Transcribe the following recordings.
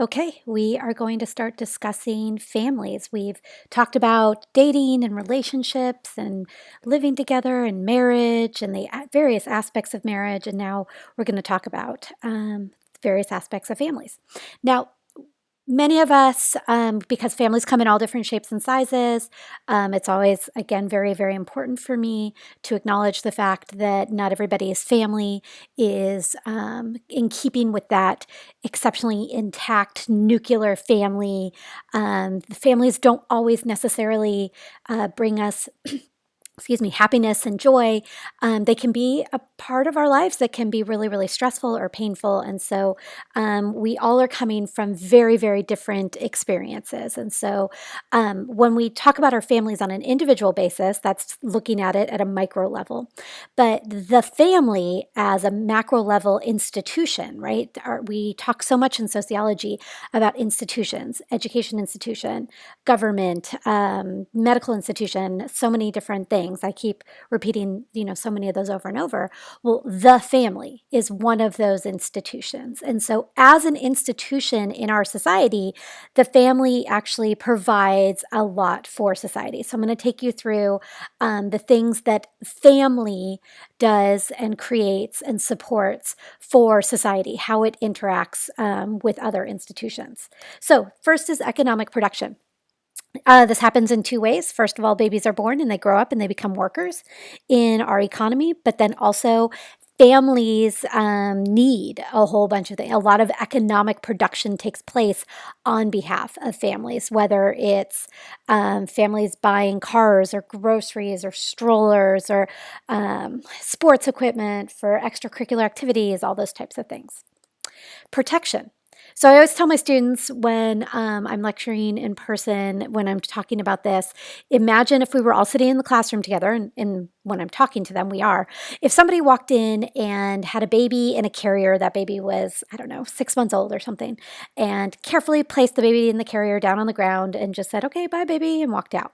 Okay, we are going to start discussing families. We've talked about dating and relationships and living together and marriage and the various aspects of marriage. And now we're going to talk about various aspects of families. Now, many of us, because families come in all different shapes and sizes, it's always, again, very, very important for me to acknowledge the fact that not everybody's family is in keeping with that exceptionally intact nuclear family. The families don't always necessarily bring us happiness and joy. They can be a part of our lives that can be really, really stressful or painful. And so we all are coming from very, very different experiences. And so when we talk about our families on an individual basis, that's looking at it at a micro level. But the family as a macro level institution, right? We talk so much in sociology about institutions, education institution, government, medical institution, so many different things. I keep repeating, so many of those over and over. Well, the family is one of those institutions. And so as an institution in our society, the family actually provides a lot for society. So I'm going to take you through the things that family does and creates and supports for society, how it interacts with other institutions. So first is economic production. This happens in two ways. First of all, babies are born and they grow up and they become workers in our economy, but then also families need a whole bunch of things. A lot of economic production takes place on behalf of families, whether it's families buying cars or groceries or strollers or sports equipment for extracurricular activities, all those types of things. Protection. So I always tell my students when I'm lecturing in person, when I'm talking about this, imagine if we were all sitting in the classroom together, and when I'm talking to them, we are. If somebody walked in and had a baby in a carrier, that baby was, I don't know, 6 months old or something, and carefully placed the baby in the carrier down on the ground and just said, okay, bye, baby, and walked out.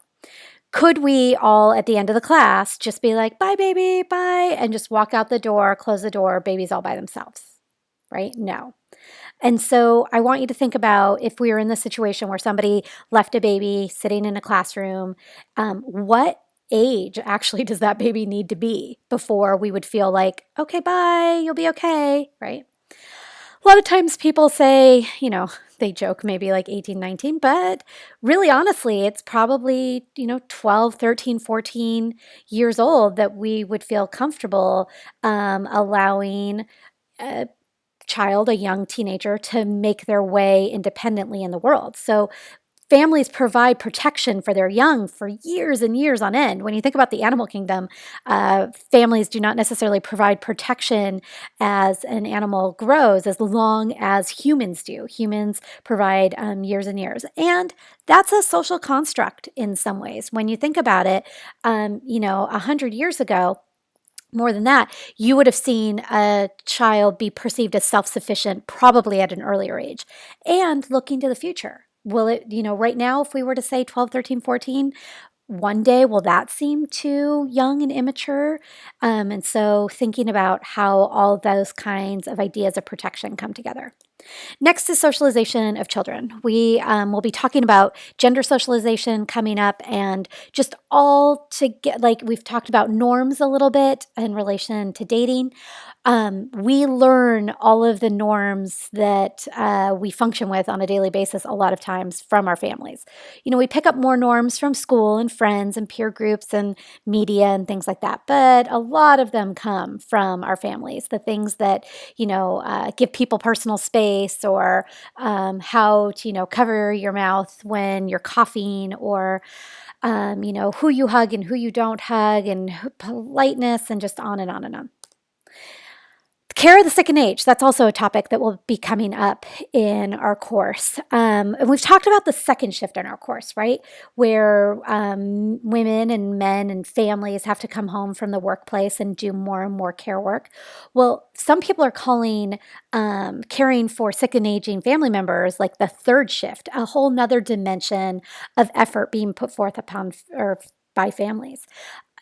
Could we all at the end of the class just be like, bye, baby, bye, and just walk out the door, close the door, baby's all by themselves, right? No. And so I want you to think about if we were in the situation where somebody left a baby sitting in a classroom, what age actually does that baby need to be before we would feel like, okay, bye, you'll be okay, right? A lot of times people say, they joke maybe like 18, 19, but really honestly, it's probably, 12, 13, 14 years old that we would feel comfortable allowing child, a young teenager, to make their way independently in the world. So families provide protection for their young for years and years on end. When you think about the animal kingdom, families do not necessarily provide protection as an animal grows as long as humans do. Humans provide years and years. And that's a social construct in some ways. When you think about it, 100 years ago, more than that, you would have seen a child be perceived as self sufficient probably at an earlier age and looking to the future. Will it, right now, if we were to say 12, 13, 14, one day, will that seem too young and immature? And so thinking about how all those kinds of ideas of protection come together. Next is socialization of children. We will be talking about gender socialization coming up and just all to get, like we've talked about norms a little bit in relation to dating. We learn all of the norms that we function with on a daily basis a lot of times from our families. We pick up more norms from school and friends and peer groups and media and things like that, but a lot of them come from our families. The things that, give people personal space or how to, cover your mouth when you're coughing or, who you hug and who you don't hug and politeness and just on and on and on. Care of the sick and age, that's also a topic that will be coming up in our course. And we've talked about the second shift in our course, right? Where women and men and families have to come home from the workplace and do more and more care work. Well, some people are calling caring for sick and aging family members like the third shift, a whole nother dimension of effort being put forth upon or by families.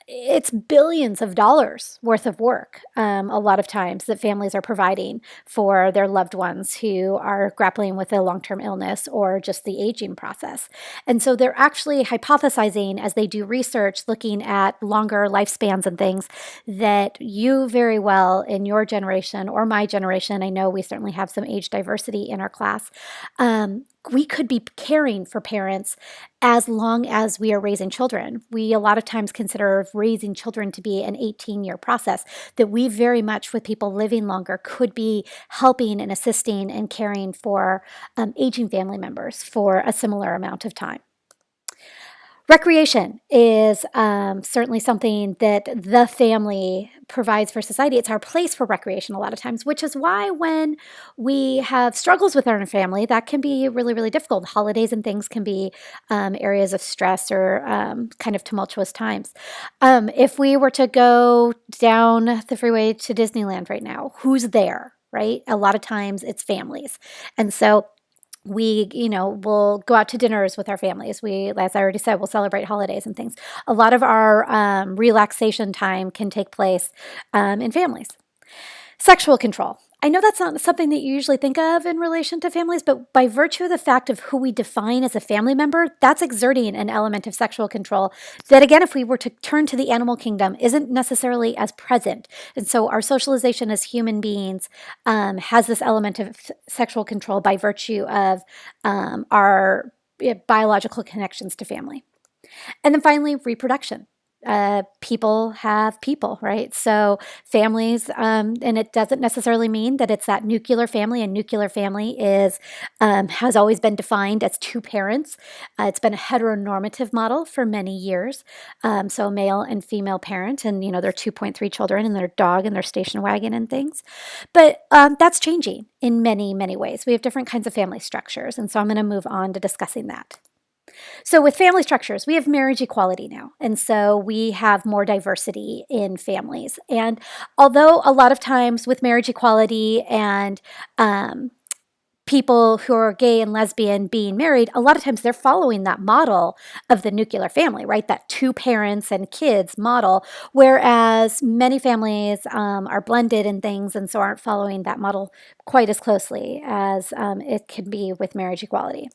it's billions of dollars worth of work, a lot of times, that families are providing for their loved ones who are grappling with a long term illness or just the aging process. And so they're actually hypothesizing as they do research looking at longer lifespans and things that you very well in your generation or my generation, I know we certainly have some age diversity in our class, we could be caring for parents as long as we are raising children. We a lot of times consider raising children to be an 18-year process, that we very much, with people living longer, could be helping and assisting and caring for aging family members for a similar amount of time. Recreation is certainly something that the family provides for society. It's our place for recreation a lot of times, which is why when we have struggles with our family, that can be really, really difficult. Holidays and things can be areas of stress or kind of tumultuous times. If we were to go down the freeway to Disneyland right now, who's there? Right? A lot of times it's families. And so we'll go out to dinners with our families. As I already said, we'll celebrate holidays and things. A lot of our relaxation time can take place in families. Sexual control. I know that's not something that you usually think of in relation to families, but by virtue of the fact of who we define as a family member, that's exerting an element of sexual control that, again, if we were to turn to the animal kingdom, isn't necessarily as present. And so our socialization as human beings has this element of sexual control by virtue of our biological connections to family. And then finally, reproduction. People have people, right? So families, and it doesn't necessarily mean that it's that nuclear family. A nuclear family has always been defined as two parents. It's been a heteronormative model for many years. So a male and female parent, and their 2.3 children, and their dog, and their station wagon, and things. But that's changing in many, many ways. We have different kinds of family structures, and so I'm going to move on to discussing that. So, with family structures, we have marriage equality now. And so we have more diversity in families. And although a lot of times with marriage equality and people who are gay and lesbian being married, a lot of times they're following that model of the nuclear family, right? That two parents and kids model, whereas many families are blended in things and so aren't following that model quite as closely as it can be with marriage equality.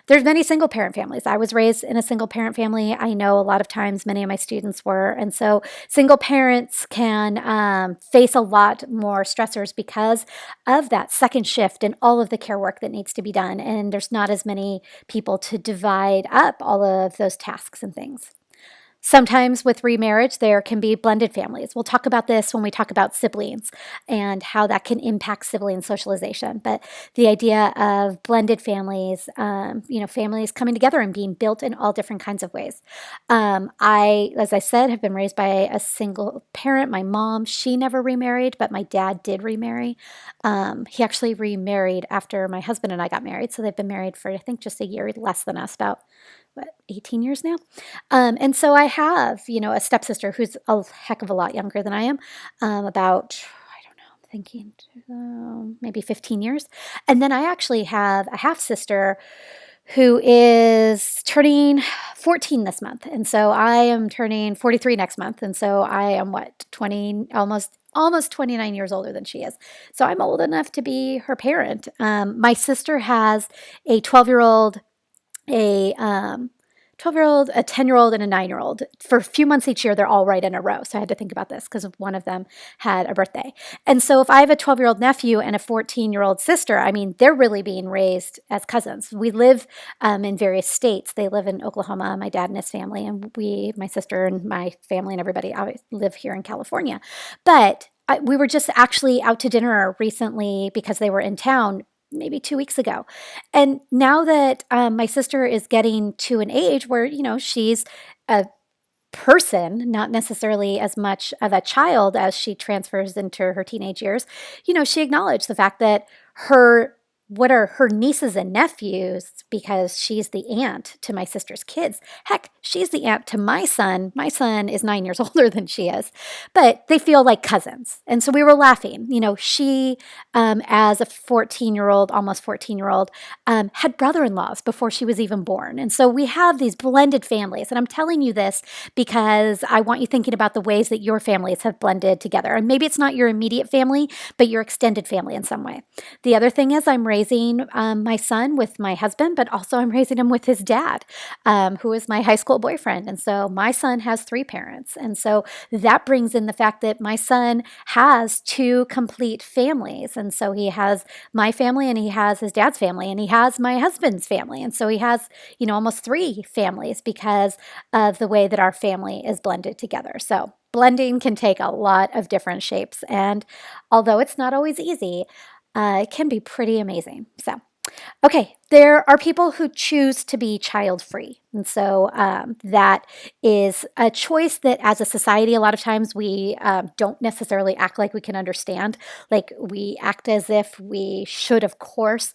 There's many single parent families. I was raised in a single parent family. I know a lot of times many of my students were. And so single parents can face a lot more stressors because of that second shift and all of the care work that needs to be done. And there's not as many people to divide up all of those tasks and things. Sometimes with remarriage, there can be blended families. We'll talk about this when we talk about siblings and how that can impact sibling socialization. But the idea of blended families, families coming together and being built in all different kinds of ways. As I said, have been raised by a single parent. My mom, she never remarried, but my dad did remarry. He actually remarried after my husband and I got married. So they've been married for, I think, just a year less than us, about 18 years now. And so I have, a stepsister who's a heck of a lot younger than I am, about, I don't know, I'm thinking maybe 15 years. And then I actually have a half sister who is turning 14 this month. And so I am turning 43 next month. And so I am 20, almost 29 years older than she is. So I'm old enough to be her parent. My sister has a 12-year-old, a 12-year-old, a 10-year-old, and a 9-year-old. For a few months each year, they're all right in a row. So I had to think about this because one of them had a birthday. And so if I have a 12-year-old nephew and a 14-year-old sister, I mean, they're really being raised as cousins. We live in various states. They live in Oklahoma, my dad and his family, and my sister and my family and everybody live here in California. But we were just actually out to dinner recently because they were in town maybe 2 weeks ago. And now that my sister is getting to an age where, she's a person, not necessarily as much of a child as she transfers into her teenage years, she acknowledged the fact that her what are her nieces and nephews because she's the aunt to my sister's kids. Heck, she's the aunt to my son. My son is 9 years older than she is, but they feel like cousins. And so we were laughing. She, as a 14-year-old, almost 14-year-old, had brother in laws before she was even born. And so we have these blended families. And I'm telling you this because I want you thinking about the ways that your families have blended together. And maybe it's not your immediate family, but your extended family in some way. The other thing is, I'm raising my son with my husband, but also I'm raising him with his dad, who is my high school boyfriend. And so my son has three parents. And so that brings in the fact that my son has two complete families. And so he has my family and he has his dad's family and he has my husband's family. And so he has, almost three families because of the way that our family is blended together. So blending can take a lot of different shapes. And although it's not always easy, it can be pretty amazing. So, okay, there are people who choose to be child free. And so that is a choice that as a society, a lot of times we don't necessarily act like we can understand. Like we act as if we should, of course,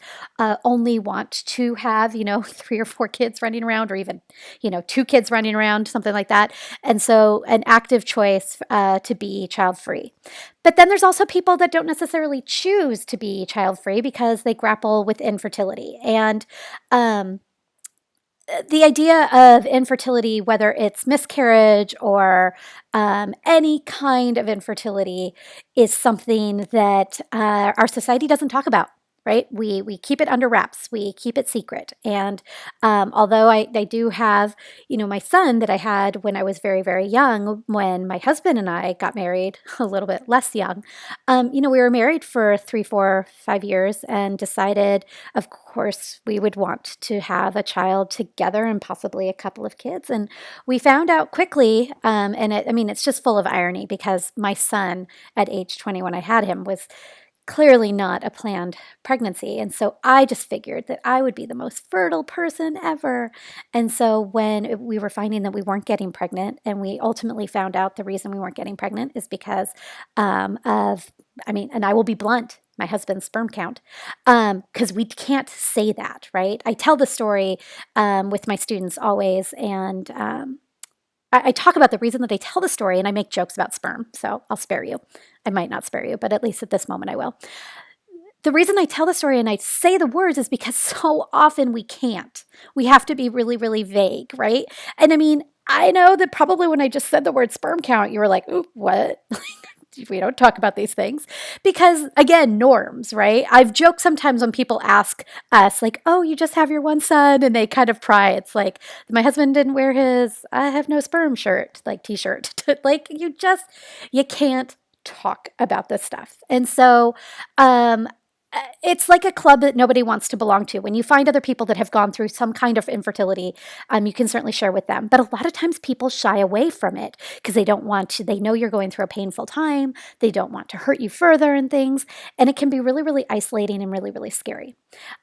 only want to have, three or four kids running around or even, two kids running around, something like that. And so an active choice to be child free. But then there's also people that don't necessarily choose to be child free because they grapple with infertility. And um, the idea of infertility, whether it's miscarriage or any kind of infertility, is something that our society doesn't talk about. Right? We keep it under wraps. We keep it secret. And although I do have, my son that I had when I was very, very young, when my husband and I got married, a little bit less young, we were married for 3, 4, 5 years and decided, of course, we would want to have a child together and possibly a couple of kids. And we found out quickly, it's just full of irony because my son at age 20 when I had him was clearly not a planned pregnancy. And so I just figured that I would be the most fertile person ever. And so when we were finding that we weren't getting pregnant, and we ultimately found out the reason we weren't getting pregnant is because and I will be blunt, my husband's sperm count, because we can't say that, right? I tell the story with my students always, and I talk about the reason that I tell the story and I make jokes about sperm. So I'll spare you. I might not spare you, but at least at this moment I will. The reason I tell the story and I say the words is because so often we can't. We have to be really, really vague, right? And I know that probably when I just said the word sperm count, you were like, ooh, what? We don't talk about these things because, again, norms, right? I've joked sometimes when people ask us, like, oh, you just have your one son, and they kind of pry. It's like, my husband didn't wear his I have no sperm shirt, like t-shirt. Like, you can't talk about this stuff. And so, it's like a club that nobody wants to belong to. When you find other people that have gone through some kind of infertility, you can certainly share with them. But a lot of times people shy away from it because they don't want to, they know you're going through a painful time. They don't want to hurt you further and things. And it can be really, really isolating and really, really scary.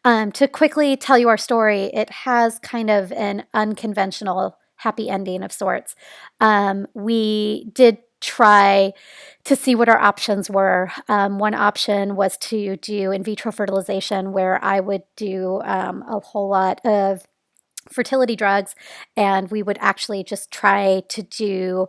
To quickly tell you our story, it has kind of an unconventional happy ending of sorts. We did try to see what our options were. One option was to do in vitro fertilization, where I would do a whole lot of fertility drugs, and we would actually just try to do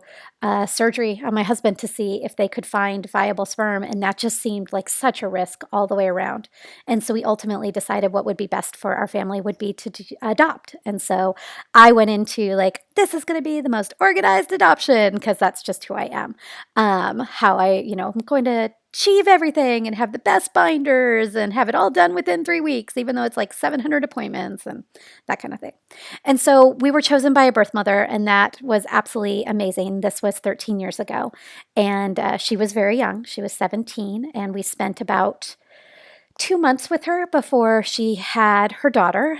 surgery on my husband to see if they could find viable sperm. And that just seemed like such a risk all the way around. And so we ultimately decided what would be best for our family would be to adopt. And so I went into like, this is going to be the most organized adoption because that's just who I am. How I'm going to achieve everything and have the best binders and have it all done within 3 weeks, even though it's like 700 appointments and that kind of thing. And so we were chosen by a birth mother, and that was absolutely amazing. This was 13 years ago, and she was very young. She was 17, and we spent about 2 months with her before she had her daughter.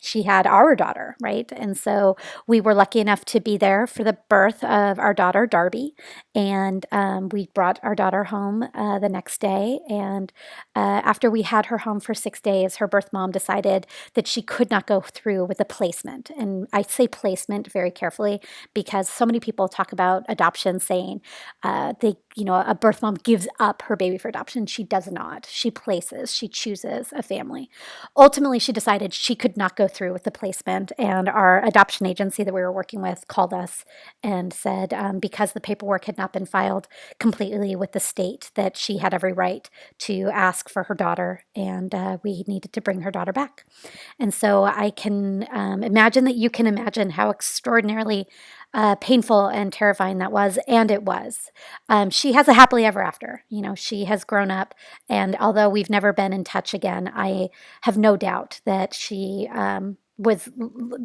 She had our daughter, right? And so we were lucky enough to be there for the birth of our daughter, Darby. And we brought our daughter home the next day. And after we had her home for 6 days, her birth mom decided that she could not go through with the placement. And I say placement very carefully because so many people talk about adoption saying a birth mom gives up her baby for adoption. She does not. She places choices. She chooses a family. Ultimately, she decided she could not go through with the placement, and our adoption agency that we were working with called us and said, because the paperwork had not been filed completely with the state, that she had every right to ask for her daughter, and we needed to bring her daughter back. And so I can imagine that you can imagine how extraordinarily painful and terrifying that was, and it was. She has a happily ever after. You know, she has grown up, and although we've never been in touch again, I have no doubt that she was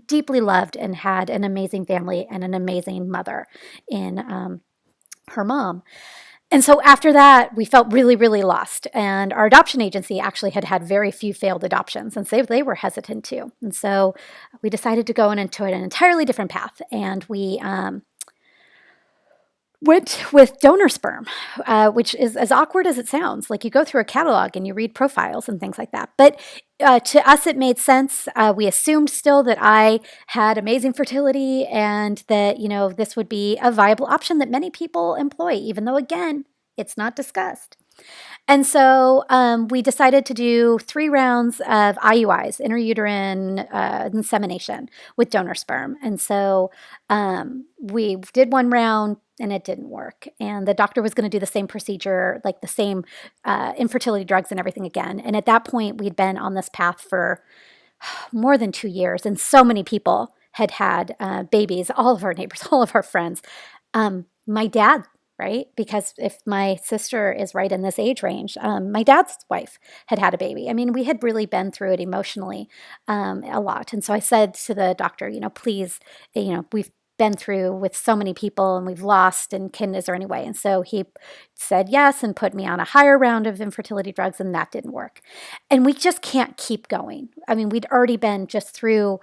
deeply loved and had an amazing family and an amazing mother in her mom. And so after that, we felt really, really lost. And our adoption agency actually had had very few failed adoptions, and so they were hesitant too. And so we decided to go into an entirely different path. And we went with donor sperm, which is as awkward as it sounds. Like you go through a catalog and you read profiles and things like that. But to us, it made sense. We assumed still that I had amazing fertility and that, you know, this would be a viable option that many people employ, even though, again, it's not discussed. And so we decided to do 3 rounds of IUIs, intrauterine insemination with donor sperm. And so we did 1 round and it didn't work. And the doctor was going to do the same procedure, like the same infertility drugs and everything again. And at that point, we'd been on this path for more than 2 years, and so many people had had babies, all of our neighbors, all of our friends. My dad, right? Because if my sister is right in this age range, my dad's wife had had a baby. I mean, we had really been through it emotionally a lot. And so I said to the doctor, you know, please, you know, we've been through with so many people and we've lost, and is there any way? And so he said yes and put me on a higher round of infertility drugs, and that didn't work. And we just can't keep going. I mean, we'd already been just through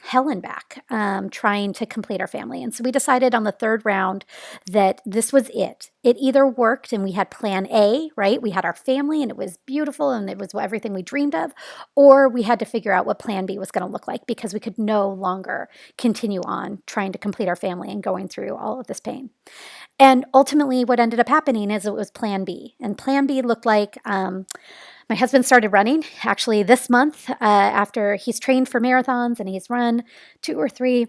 hell and back trying to complete our family. And so we decided on the 3rd round that this was it. It either worked and we had plan A, right? We had our family and it was beautiful and it was everything we dreamed of, or we had to figure out what plan B was going to look like because we could no longer continue on trying to complete our family and going through all of this pain. And ultimately, what ended up happening is it was plan B. And plan B looked like my husband started running actually this month after he's trained for marathons and he's run 2 or 3.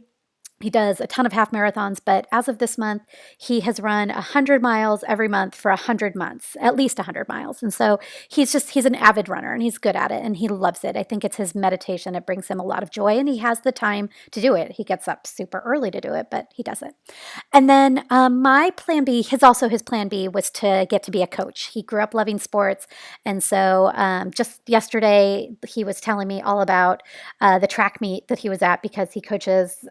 He does a ton of half marathons, but as of this month, he has run 100 miles every month for 100 months, at least 100 miles. And so he's an avid runner and he's good at it and he loves it. I think it's his meditation. It brings him a lot of joy and he has the time to do it. He gets up super early to do it, but he does it. And then my plan B, his plan B was to get to be a coach. He grew up loving sports. And so just yesterday, he was telling me all about the track meet that he was at because he coaches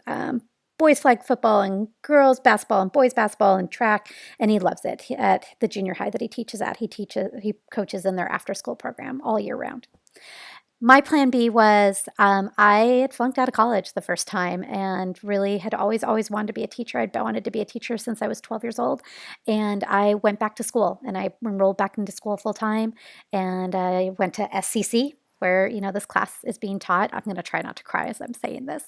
boys flag football and girls basketball and boys basketball and track, and he loves it. At the junior high that he teaches at, he coaches in their after school program all year round. My plan B was I had flunked out of college the first time and really had always wanted to be a teacher. I'd wanted to be a teacher since I was 12 years old. And I went back to school and I enrolled back into school full time. And I went to SCC where, you know, this class is being taught. I'm going to try not to cry as I'm saying this.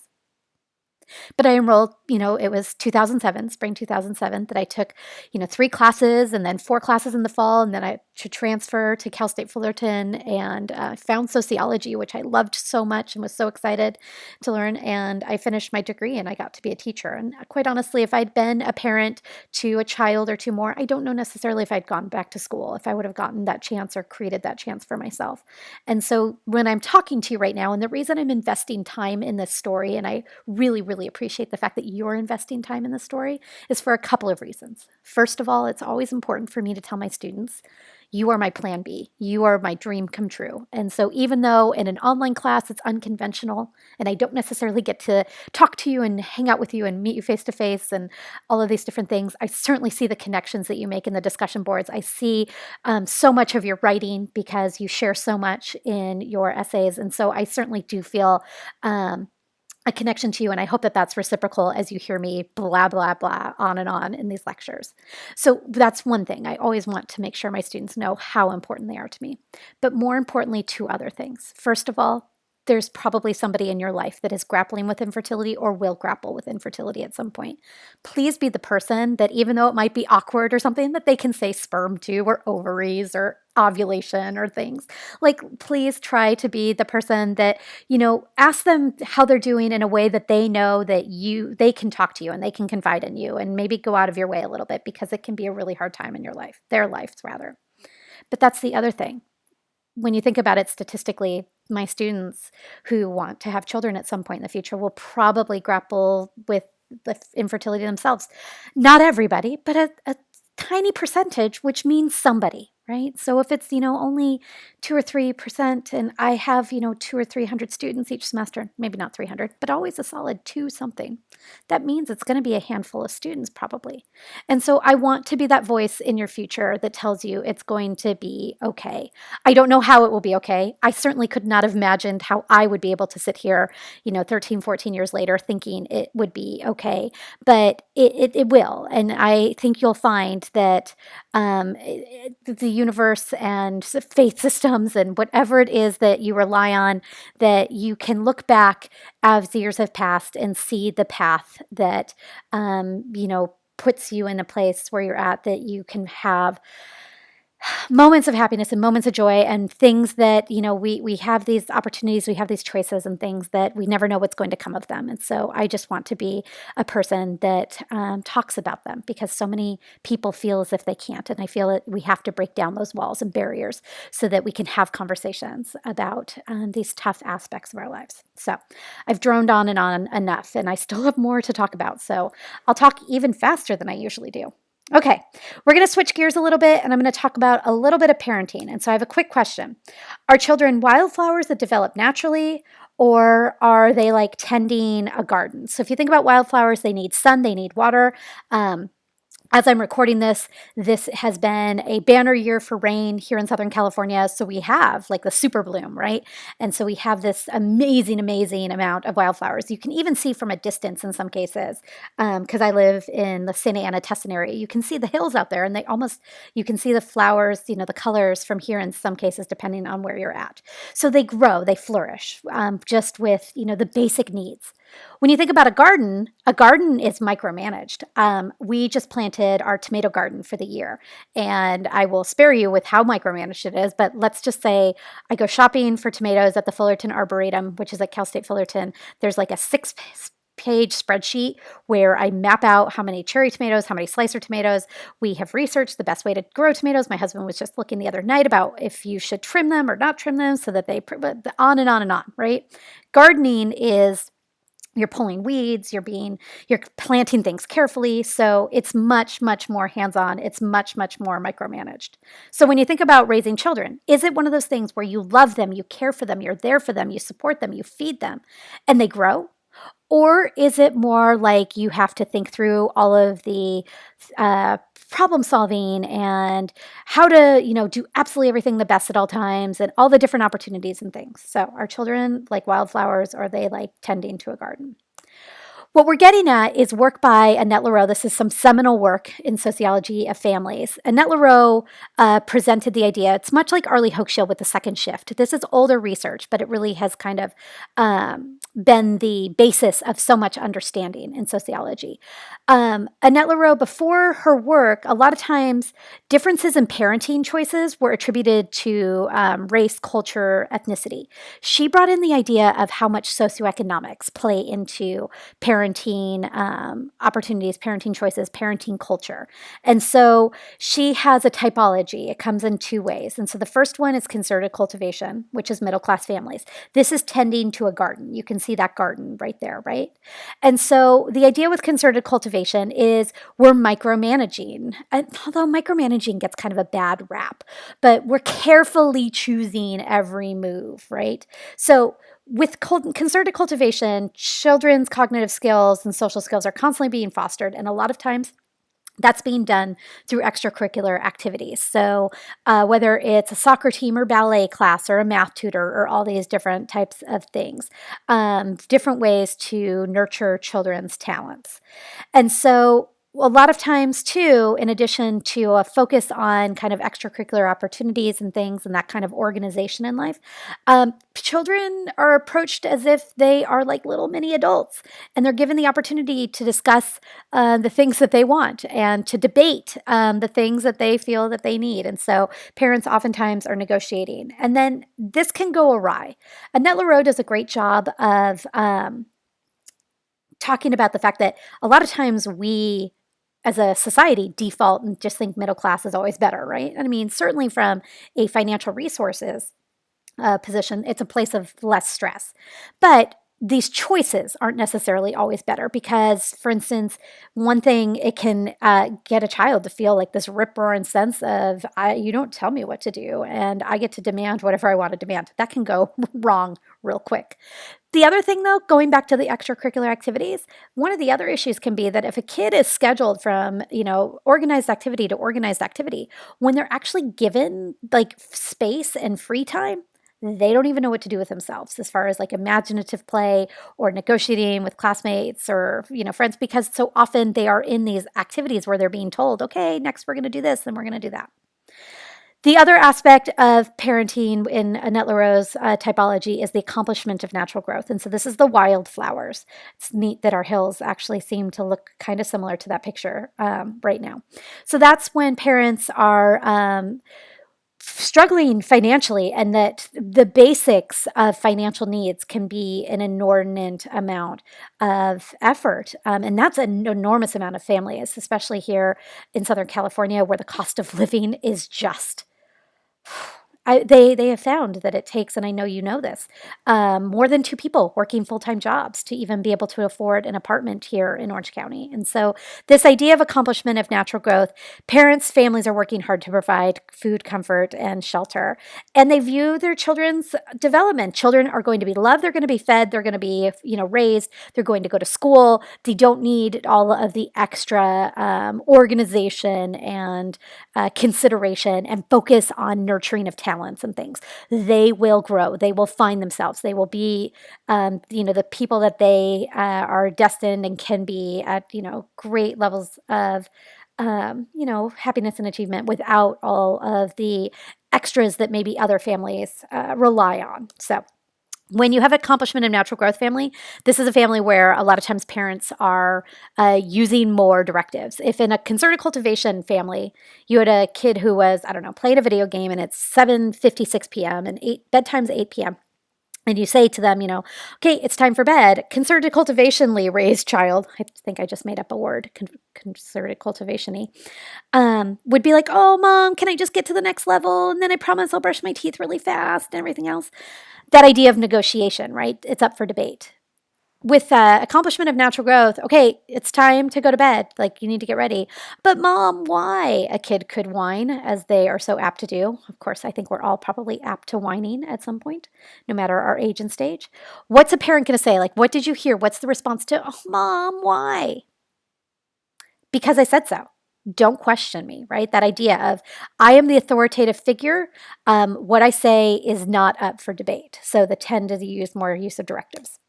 But I enrolled, you know, it was 2007, spring 2007, that I took, you know, 3 classes and then 4 classes in the fall. And then I to transfer to Cal State Fullerton and found sociology, which I loved so much and was so excited to learn. And I finished my degree and I got to be a teacher. And quite honestly, if I'd been a parent to a child or 2 more, I don't know necessarily if I'd gone back to school, if I would have gotten that chance or created that chance for myself. And so when I'm talking to you right now, and the reason I'm investing time in this story, and I really, really appreciate the fact that you're investing time in this story, is for a couple of reasons. First of all, it's always important for me to tell my students, you are my plan B. You are my dream come true. And so even though in an online class it's unconventional and I don't necessarily get to talk to you and hang out with you and meet you face to face and all of these different things, I certainly see the connections that you make in the discussion boards. I see so much of your writing because you share so much in your essays. And so I certainly do feel a connection to you. And I hope that that's reciprocal as you hear me blah, blah, blah, on and on in these lectures. So that's one thing. I always want to make sure my students know how important they are to me. But more importantly, 2 other things. First of all, there's probably somebody in your life that is grappling with infertility or will grapple with infertility at some point. Please be the person that, even though it might be awkward or something, that they can say sperm to, or ovaries, or ovulation, or things. Like, please try to be the person that, ask them how they're doing in a way that they know that they can talk to you and they can confide in you, and maybe go out of your way a little bit, because it can be a really hard time in your life, their lives rather. But that's the other thing. When you think about it statistically, my students who want to have children at some point in the future will probably grapple with the infertility themselves. Not everybody, but a tiny percentage, which means somebody, right? So if it's, only 2 or 3%, and I have, 200 or 300 students each semester, maybe not 300, but always a solid two something, that means it's going to be a handful of students probably. And so I want to be that voice in your future that tells you it's going to be okay. I don't know how it will be okay. I certainly could not have imagined how I would be able to sit here, 13, 14 years later thinking it would be okay, but it will. And I think you'll find that the universe and faith systems and whatever it is that you rely on, that you can look back as the years have passed and see the path that, puts you in a place where you're at, that you can have moments of happiness and moments of joy, and things that, we have these opportunities, we have these choices, and things that we never know what's going to come of them. And so I just want to be a person that talks about them, because so many people feel as if they can't. And I feel that we have to break down those walls and barriers so that we can have conversations about these tough aspects of our lives. So I've droned on and on enough, and I still have more to talk about. So I'll talk even faster than I usually do. Okay, we're going to switch gears a little bit, and I'm going to talk about a little bit of parenting. And so I have a quick question. Are children wildflowers that develop naturally, or are they like tending a garden? So if you think about wildflowers, they need sun, they need water. As I'm recording this, this has been a banner year for rain here in Southern California. So we have like the super bloom, right? And so we have this amazing, amazing amount of wildflowers. You can even see from a distance in some cases, because I live in the Santa Ana, Tustin area. You can see the hills out there, and you can see the flowers, the colors from here in some cases, depending on where you're at. So they grow, they flourish, just with, the basic needs. When you think about a garden is micromanaged. We just planted our tomato garden for the year, and I will spare you with how micromanaged it is, but let's just say I go shopping for tomatoes at the Fullerton Arboretum, which is at Cal State Fullerton. There's like a 6-page spreadsheet where I map out how many cherry tomatoes, how many slicer tomatoes. We have researched the best way to grow tomatoes. My husband was just looking the other night about if you should trim them or not trim them, so that on and on and on, right? Gardening is, you're pulling weeds, you're planting things carefully. So it's much, much more hands-on. It's much, much more micromanaged. So when you think about raising children, is it one of those things where you love them, you care for them, you're there for them, you support them, you feed them, and they grow? Or is it more like you have to think through all of the problem solving and how to, do absolutely everything the best at all times, and all the different opportunities and things? So are children like wildflowers, or are they like tending to a garden? What we're getting at is work by Annette Lareau. This is some seminal work in sociology of families. Annette Lareau presented the idea. It's much like Arlie Hochschild with the second shift. This is older research, but it really has kind of been the basis of so much understanding in sociology. Annette Lareau, before her work, a lot of times differences in parenting choices were attributed to race, culture, ethnicity. She brought in the idea of how much socioeconomics play into parenting opportunities, parenting choices, parenting culture. And so she has a typology. It comes in two ways. And so the first one is concerted cultivation, which is middle-class families. This is tending to a garden. You can see that garden right there, right? And so the idea with concerted cultivation is we're micromanaging. And although micromanaging gets kind of a bad rap, but we're carefully choosing every move, right? So with concerted cultivation, children's cognitive skills and social skills are constantly being fostered, and a lot of times that's being done through extracurricular activities. So whether it's a soccer team or ballet class or a math tutor or all these different types of things, different ways to nurture children's talents. And so a lot of times too, in addition to a focus on kind of extracurricular opportunities and things and that kind of organization in life, children are approached as if they are like little mini adults, and they're given the opportunity to discuss the things that they want and to debate the things that they feel that they need. And so parents oftentimes are negotiating, and then this can go awry. Annette LaRoe does a great job of talking about the fact that a lot of times we as a society default and just think middle class is always better, right? I mean, certainly from a financial resources position, it's a place of less stress. But these choices aren't necessarily always better because, for instance, one thing it can get a child to feel like this rip roaring sense of, you don't tell me what to do and I get to demand whatever I want to demand. That can go wrong real quick. The other thing, though, going back to the extracurricular activities, one of the other issues can be that if a kid is scheduled from, organized activity to organized activity, when they're actually given like space and free time, they don't even know what to do with themselves as far as like imaginative play or negotiating with classmates or, friends, because so often they are in these activities where they're being told, okay, next we're going to do this and we're going to do that. The other aspect of parenting in Annette LaRoe's typology is the accomplishment of natural growth. And so this is the wildflowers. It's neat that our hills actually seem to look kind of similar to that picture right now. So that's when parents are struggling financially, and that the basics of financial needs can be an inordinate amount of effort. And that's an enormous amount of families, especially here in Southern California, where the cost of living is just they have found that it takes, and I know you know this, more than two people working full-time jobs to even be able to afford an apartment here in Orange County. And so this idea of accomplishment of natural growth, parents, families are working hard to provide food, comfort, and shelter. And they view their children's development. Children are going to be loved, they're going to be fed, they're going to be, raised, they're going to go to school. They don't need all of the extra organization and consideration and focus on nurturing of talents and things. They will grow. They will find themselves. They will be, the people that they are destined and can be at, great levels of, happiness and achievement without all of the extras that maybe other families rely on. So when you have accomplishment of natural growth family, this is a family where a lot of times parents are using more directives. If in a concerted cultivation family, you had a kid who was, I don't know, playing a video game and it's 7:56 p.m. and bedtime's 8 p.m. And you say to them, okay, it's time for bed. Concerted cultivationally raised child, I think I just made up a word, concerted cultivation-y, would be like, oh, mom, can I just get to the next level? And then I promise I'll brush my teeth really fast and everything else. That idea of negotiation, right? It's up for debate. With accomplishment of natural growth, okay, it's time to go to bed. Like, you need to get ready. But mom, why? A kid could whine, as they are so apt to do. Of course, I think we're all probably apt to whining at some point, no matter our age and stage. What's a parent going to say? Like, what did you hear? What's the response to, oh, mom, why? Because I said so. Don't question me, right? That idea of I am the authoritative figure. What I say is not up for debate. So the tend to use more use of directives.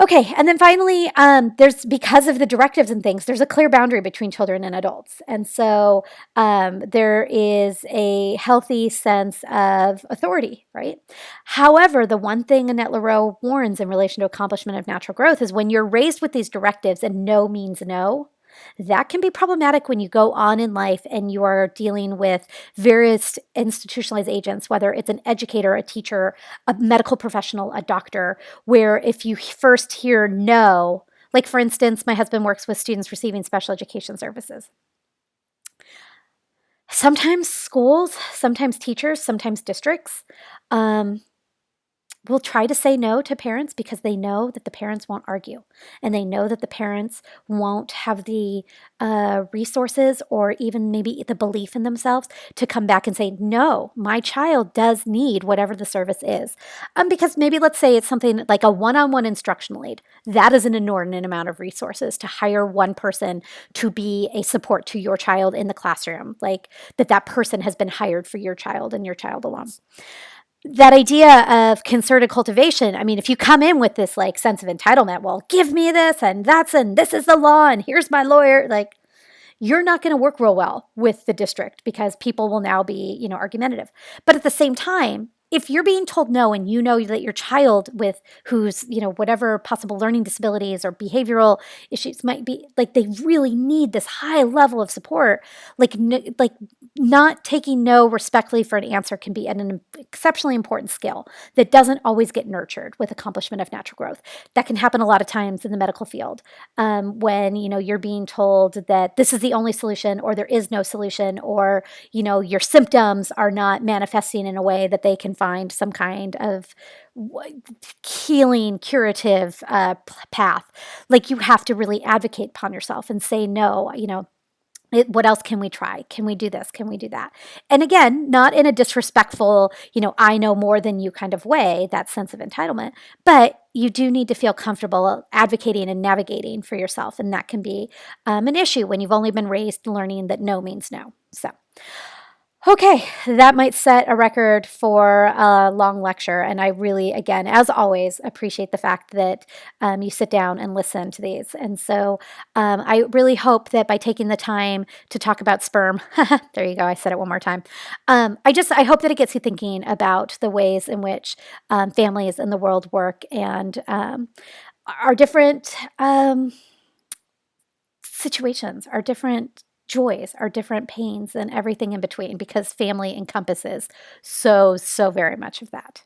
Okay, and then finally, there's because of the directives and things, there's a clear boundary between children and adults. And so there is a healthy sense of authority, right? However, the one thing Annette LaRoe warns in relation to accomplishment of natural growth is when you're raised with these directives and no means no, that can be problematic when you go on in life and you are dealing with various institutionalized agents, whether it's an educator, a teacher, a medical professional, a doctor, where if you first hear no, like for instance, my husband works with students receiving special education services. Sometimes schools, sometimes teachers, sometimes districts will try to say no to parents because they know that the parents won't argue, and they know that the parents won't have the resources or even maybe the belief in themselves to come back and say, no, my child does need whatever the service is. Because maybe let's say it's something like a one-on-one instructional aid. That is an inordinate amount of resources to hire one person to be a support to your child in the classroom, like that person has been hired for your child and your child alone. That idea of concerted cultivation, I mean, if you come in with this like sense of entitlement, well, give me this and this is the law and here's my lawyer, like you're not going to work real well with the district because people will now be, argumentative. But at the same time, if you're being told no and you know that your child with who's, whatever possible learning disabilities or behavioral issues might be, like they really need this high level of support, like not taking no respectfully for an answer can be an exceptionally important skill that doesn't always get nurtured with accomplishment of natural growth. That can happen a lot of times in the medical field, when you're being told that this is the only solution or there is no solution, or your symptoms are not manifesting in a way that they can find some kind of healing curative path. Like you have to really advocate upon yourself and say no. What else can we try? Can we do this? Can we do that? And again, not in a disrespectful, I know more than you kind of way, that sense of entitlement, but you do need to feel comfortable advocating and navigating for yourself. And that can be an issue when you've only been raised learning that no means no. So, okay, that might set a record for a long lecture. And I really, again, as always, appreciate the fact that you sit down and listen to these. And so I really hope that by taking the time to talk about sperm, there you go, I said it one more time. I hope that it gets you thinking about the ways in which families in the world work and our different situations, our different joys, our different pains, and everything in between, because family encompasses so, so very much of that.